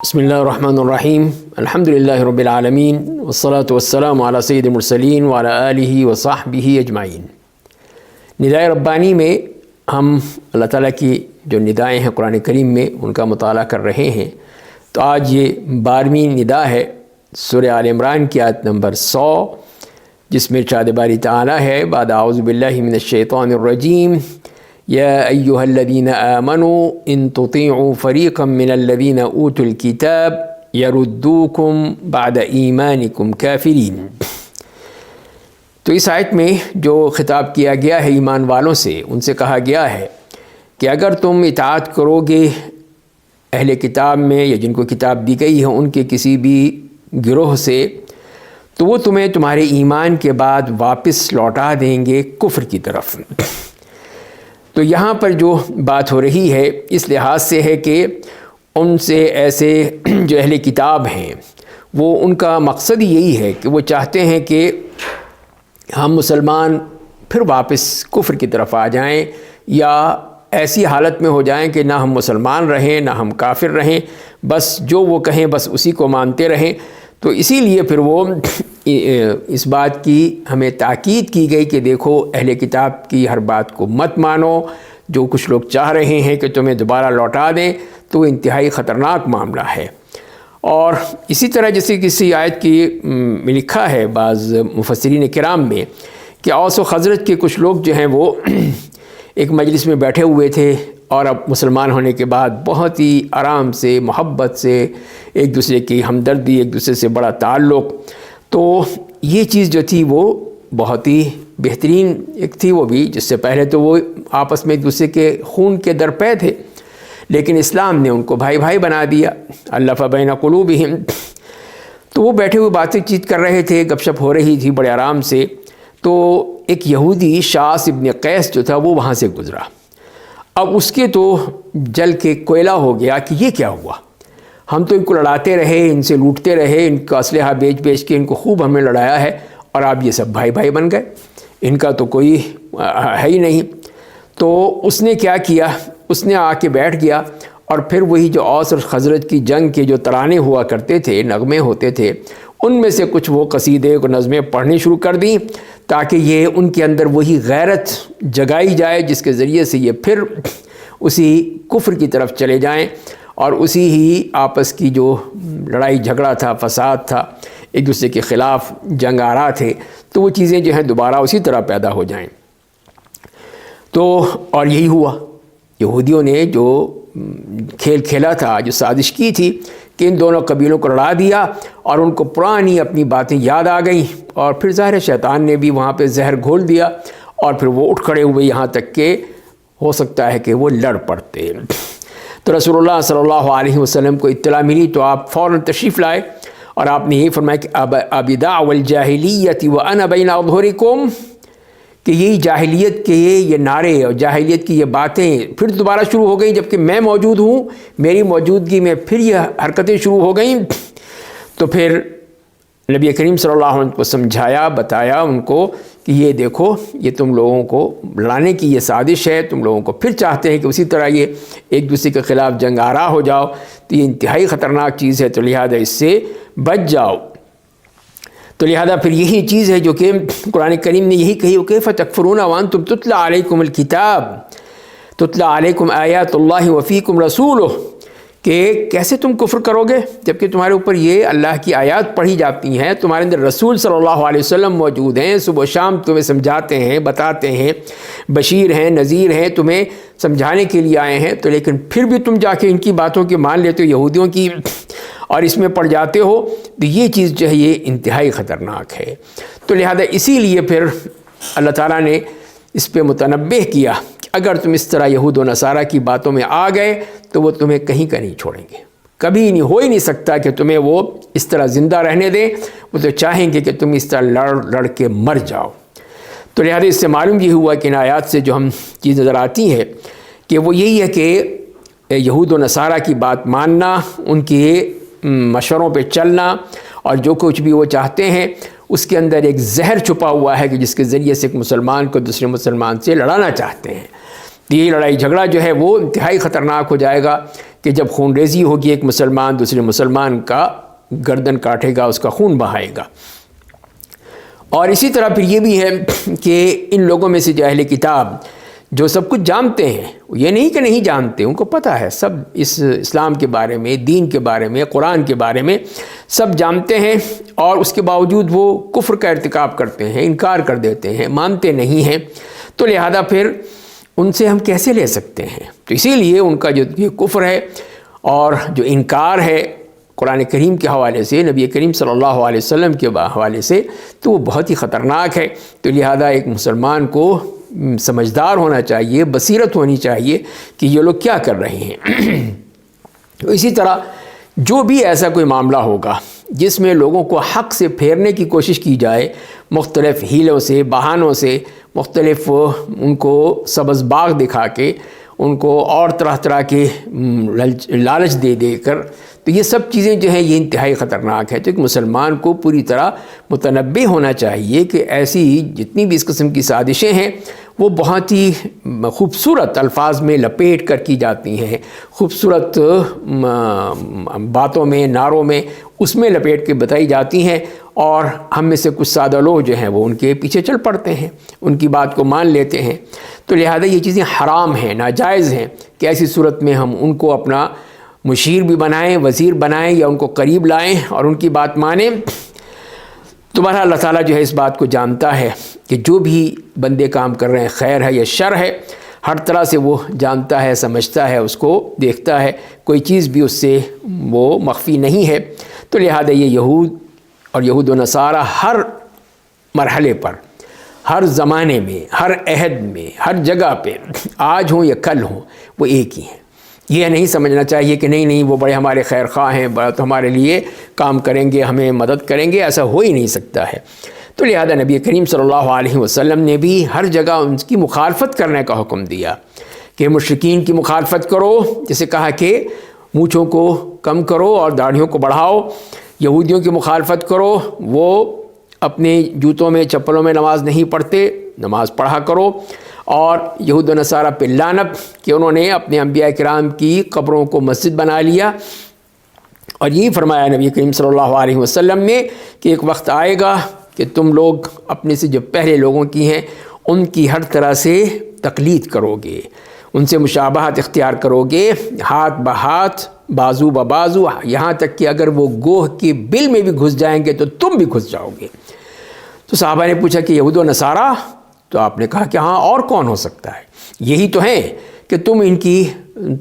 بسم اللہ الرحمن الرحیم الحمد للہ رب العالمین والصلاة والسلام علی سید المرسلین وعلی آلہ وصحبہ اجمعین۔ ندائے ربانی میں ہم اللہ تعالیٰ کی جو ندائیں ہیں قرآن کریم میں ان کا مطالعہ کر رہے ہیں۔ تو آج یہ 12ویں ندا ہے سورہ آل عمران کی آیت نمبر 100، جس میں ارشاد باری تعالیٰ ہے بعد اعوذ باللہ من الشیطان الرجیم یا ایہا الذین آمنوا ان تطیعوا فریقا من الذین اوتوا الکتاب یردوکم بعد ایمانکم کافرین۔ تو اس آیت میں جو خطاب کیا گیا ہے ایمان والوں سے، ان سے کہا گیا ہے کہ اگر تم اطاعت کرو گے اہل کتاب میں یا جن کو کتاب دی گئی ہے ان کے کسی بھی گروہ سے، تو وہ تمہیں تمہارے ایمان کے بعد واپس لوٹا دیں گے کفر کی طرف۔ تو یہاں پر جو بات ہو رہی ہے اس لحاظ سے ہے کہ ان سے ایسے جو اہل کتاب ہیں وہ ان کا مقصد یہی ہے کہ وہ چاہتے ہیں کہ ہم مسلمان پھر واپس کفر کی طرف آ جائیں یا ایسی حالت میں ہو جائیں کہ نہ ہم مسلمان رہیں نہ ہم کافر رہیں، بس جو وہ کہیں بس اسی کو مانتے رہیں۔ تو اسی لیے پھر وہ اس بات کی ہمیں تاکید کی گئی کہ دیکھو اہل کتاب کی ہر بات کو مت مانو، جو کچھ لوگ چاہ رہے ہیں کہ تمہیں دوبارہ لوٹا دیں تو وہ انتہائی خطرناک معاملہ ہے۔ اور اسی طرح جیسے کسی آیت کی میں لکھا ہے بعض مفسرین کرام میں کہ اوس و خزرج کے کچھ لوگ جو ہیں وہ ایک مجلس میں بیٹھے ہوئے تھے اور اب مسلمان ہونے کے بعد بہت ہی آرام سے محبت سے ایک دوسرے کی ہمدردی، ایک دوسرے سے بڑا تعلق، تو یہ چیز جو تھی وہ بہت ہی بہترین ایک تھی وہ بھی، جس سے پہلے تو وہ آپس میں ایک دوسرے کے خون کے درپے تھے، لیکن اسلام نے ان کو بھائی بھائی بنا دیا، الف بین قلوبہم۔ تو وہ بیٹھے ہوئے باتیں چیت کر رہے تھے، گپ شپ ہو رہی تھی بڑے آرام سے، تو ایک یہودی شاس ابن قیس جو تھا وہ وہاں سے گزرا۔ اب اس کے تو جل کے کوئلہ ہو گیا کہ یہ کیا ہوا، ہم تو ان کو لڑاتے رہے، ان سے لوٹتے رہے، ان کا اسلحہ بیچ بیچ کے ان کو خوب ہم نے لڑایا ہے، اور آپ یہ سب بھائی بھائی بن گئے، ان کا تو کوئی ہے ہی نہیں۔ تو اس نے کیا کیا، اس نے آ کے بیٹھ گیا اور پھر وہی جو اوس اور خزرج کی جنگ کے جو ترانے ہوا کرتے تھے، نغمے ہوتے تھے، ان میں سے کچھ وہ قصیدے کو نظمیں پڑھنی شروع کر دیں تاکہ یہ ان کے اندر وہی غیرت جگائی جائے جس کے ذریعے سے یہ پھر اسی کفر کی طرف چلے جائیں اور اسی ہی آپس کی جو لڑائی جھگڑا تھا، فساد تھا، ایک دوسرے کے خلاف جنگ آرا تھے، تو وہ چیزیں جو ہیں دوبارہ اسی طرح پیدا ہو جائیں۔ تو اور یہی ہوا، یہودیوں نے جو کھیل کھیلا تھا، جو سازش کی تھی کہ ان دونوں قبیلوں کو لڑا دیا، اور ان کو پرانی اپنی باتیں یاد آ گئیں، اور پھر ظاہر شیطان نے بھی وہاں پہ زہر گھول دیا، اور پھر وہ اٹھ کھڑے ہوئے یہاں تک کہ ہو سکتا ہے کہ وہ لڑ پڑتے۔ تو رسول اللہ صلی اللہ علیہ وسلم کو اطلاع ملی تو آپ فوراً تشریف لائے، اور آپ نے یہ فرمایا کہ ابداع الجاہلیت وانا بین اظہرکم، کہ یہی جاہلیت کے یہ نعرے اور جاہلیت کی یہ باتیں پھر دوبارہ شروع ہو گئیں جبکہ میں موجود ہوں، میری موجودگی میں پھر یہ حرکتیں شروع ہو گئیں۔ تو پھر نبی کریم صلی اللہ علیہ وسلم کو سمجھایا، بتایا ان کو کہ یہ دیکھو یہ تم لوگوں کو لڑانے کی یہ سازش ہے، تم لوگوں کو پھر چاہتے ہیں کہ اسی طرح یہ ایک دوسرے کے خلاف جنگ آرا ہو جاؤ، تو یہ انتہائی خطرناک چیز ہے، تو لہذا اس سے بچ جاؤ۔ تو لہذا پھر یہی چیز ہے جو کہ قرآن کریم نے یہی کہی، وَكَيْفَ تَكْفُرُونَ وَأَنْتُمْ تُتْلَى عَلَيْكُمُ الْكِتَابُ تُتْلَى عَلَيْكُمْ آيَاتُ اللَّهِ وَفِيكُمْ رَسُولُهُ، کہ کیسے تم کفر کرو گے جبکہ تمہارے اوپر یہ اللہ کی آیات پڑھی جاتی ہیں، تمہارے اندر رسول صلی اللہ علیہ وسلم موجود ہیں، صبح و شام تمہیں سمجھاتے ہیں، بتاتے ہیں، بشیر ہیں، نذیر ہیں، تمہیں سمجھانے کے لیے آئے ہیں، تو لیکن پھر بھی تم جا کے ان کی باتوں کے مان لیتے ہو، یہودیوں کی، اور اس میں پڑ جاتے ہو، تو یہ چیز جو ہے یہ انتہائی خطرناک ہے۔ تو لہذا اسی لیے پھر اللہ تعالیٰ نے اس پہ متنبہ کیا کہ اگر تم اس طرح یہود و نصارہ کی باتوں میں آ گئے تو وہ تمہیں کہیں کا نہیں چھوڑیں گے، کبھی نہیں، ہو ہی نہیں سکتا کہ تمہیں وہ اس طرح زندہ رہنے دیں، وہ تو چاہیں گے کہ تم اس طرح لڑ کے مر جاؤ۔ تو لہذا اس سے معلوم یہ ہوا کہ ان آیات سے جو ہم چیز نظر آتی ہے کہ وہ یہی ہے کہ یہود و نصارہ کی بات ماننا، ان کے مشوروں پہ چلنا، اور جو کچھ بھی وہ چاہتے ہیں اس کے اندر ایک زہر چھپا ہوا ہے کہ جس کے ذریعے سے ایک مسلمان کو دوسرے مسلمان سے لڑانا چاہتے ہیں۔ یہ لڑائی جھگڑا جو ہے وہ انتہائی خطرناک ہو جائے گا کہ جب خون ریزی ہوگی، ایک مسلمان دوسرے مسلمان کا گردن کاٹے گا، اس کا خون بہائے گا۔ اور اسی طرح پھر یہ بھی ہے کہ ان لوگوں میں سے جو اہل کتاب جو سب کچھ جانتے ہیں، یہ نہیں کہ نہیں جانتے، ان کو پتہ ہے سب اس اسلام کے بارے میں، دین کے بارے میں، قرآن کے بارے میں سب جانتے ہیں، اور اس کے باوجود وہ کفر کا ارتکاب کرتے ہیں، انکار کر دیتے ہیں، مانتے نہیں ہیں۔ تو لہذا پھر ان سے ہم کیسے لے سکتے ہیں؟ تو اسی لیے ان کا جو یہ کفر ہے اور جو انکار ہے قرآن کریم کے حوالے سے، نبی کریم صلی اللہ علیہ وسلم کے حوالے سے، تو وہ بہت ہی خطرناک ہے۔ تو لہذا ایک مسلمان کو سمجھدار ہونا چاہیے، بصیرت ہونی چاہیے کہ یہ لوگ کیا کر رہے ہیں۔ تو اسی طرح جو بھی ایسا کوئی معاملہ ہوگا جس میں لوگوں کو حق سے پھیرنے کی کوشش کی جائے، مختلف ہیلوں سے، بہانوں سے، مختلف ان کو سبز باغ دکھا کے، ان کو اور طرح طرح کے لالچ دے دے کر، تو یہ سب چیزیں جو ہیں یہ انتہائی خطرناک ہے۔ تو ایک مسلمان کو پوری طرح متنبہ ہونا چاہیے کہ ایسی جتنی بھی اس قسم کی سازشیں ہیں وہ بہت ہی خوبصورت الفاظ میں لپیٹ کر کی جاتی ہیں، خوبصورت باتوں میں، نعروں میں، اس میں لپیٹ کے بتائی جاتی ہیں، اور ہم میں سے کچھ سادہ لوگ جو ہیں وہ ان کے پیچھے چل پڑتے ہیں، ان کی بات کو مان لیتے ہیں۔ تو لہذا یہ چیزیں حرام ہیں، ناجائز ہیں کہ ایسی صورت میں ہم ان کو اپنا مشیر بھی بنائیں، وزیر بنائیں، یا ان کو قریب لائیں اور ان کی بات مانیں۔ تمہارا اللہ تعالیٰ جو ہے اس بات کو جانتا ہے کہ جو بھی بندے کام کر رہے ہیں، خیر ہے یا شر ہے، ہر طرح سے وہ جانتا ہے، سمجھتا ہے، اس کو دیکھتا ہے، کوئی چیز بھی اس سے وہ مخفی نہیں ہے۔ تو لہذا یہ یہود اور یہود و نصارہ ہر مرحلے پر، ہر زمانے میں، ہر عہد میں، ہر جگہ پہ، آج ہوں یا کل ہوں، وہ ایک ہی ہیں۔ یہ نہیں سمجھنا چاہیے کہ نہیں وہ بڑے ہمارے خیر خواہ ہیں، بڑا تو ہمارے لیے کام کریں گے، ہمیں مدد کریں گے، ایسا ہو ہی نہیں سکتا ہے۔ تو لہذا نبی کریم صلی اللہ علیہ وسلم نے بھی ہر جگہ ان کی مخالفت کرنے کا حکم دیا کہ مشرکین کی مخالفت کرو، جیسے کہا کہ مونچھوں کو کم کرو اور داڑھیوں کو بڑھاؤ۔ یہودیوں کی مخالفت کرو، وہ اپنے جوتوں میں چپلوں میں نماز نہیں پڑھتے، نماز پڑھا کرو۔ اور یہود و نصارہ پہ لعنت کہ انہوں نے اپنے انبیاء کرام کی قبروں کو مسجد بنا لیا۔ اور یہی فرمایا نبی کریم صلی اللہ علیہ وسلم نے کہ ایک وقت آئے گا کہ تم لوگ اپنے سے جو پہلے لوگوں کی ہیں ان کی ہر طرح سے تقلید کرو گے، ان سے مشابہت اختیار کرو گے، ہاتھ بہاتھ، بازو بازو، یہاں تک کہ اگر وہ گوہ کے بل میں بھی گھس جائیں گے تو تم بھی گھس جاؤ گے۔ تو صحابہ نے پوچھا کہ یہود و نصارہ؟ تو آپ نے کہا کہ ہاں، اور کون ہو سکتا ہے؟ یہی تو ہیں کہ تم ان کی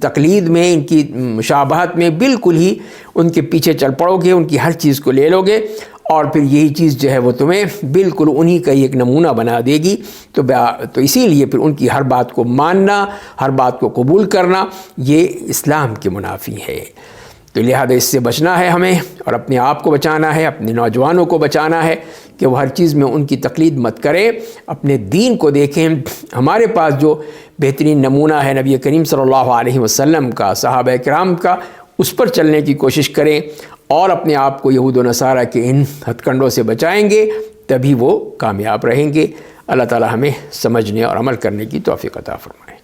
تقلید میں، ان کی مشابہت میں بالکل ہی ان کے پیچھے چل پڑو گے، ان کی ہر چیز کو لے لو گے، اور پھر یہی چیز جو ہے وہ تمہیں بالکل انہی کا ایک نمونہ بنا دے گی۔ تو اسی لیے پھر ان کی ہر بات کو ماننا، ہر بات کو قبول کرنا، یہ اسلام کے منافی ہے۔ تو لہذا اس سے بچنا ہے ہمیں، اور اپنے آپ کو بچانا ہے، اپنے نوجوانوں کو بچانا ہے کہ وہ ہر چیز میں ان کی تقلید مت کریں، اپنے دین کو دیکھیں۔ ہمارے پاس جو بہترین نمونہ ہے نبی کریم صلی اللہ علیہ وسلم کا، صحابہ کرام کا، اس پر چلنے کی کوشش کریں، اور اپنے آپ کو یہود و نصارہ کے ان ہتھ کنڈوں سے بچائیں گے، تبھی وہ کامیاب رہیں گے۔ اللہ تعالی ہمیں سمجھنے اور عمل کرنے کی توفیق عطا فرمائے۔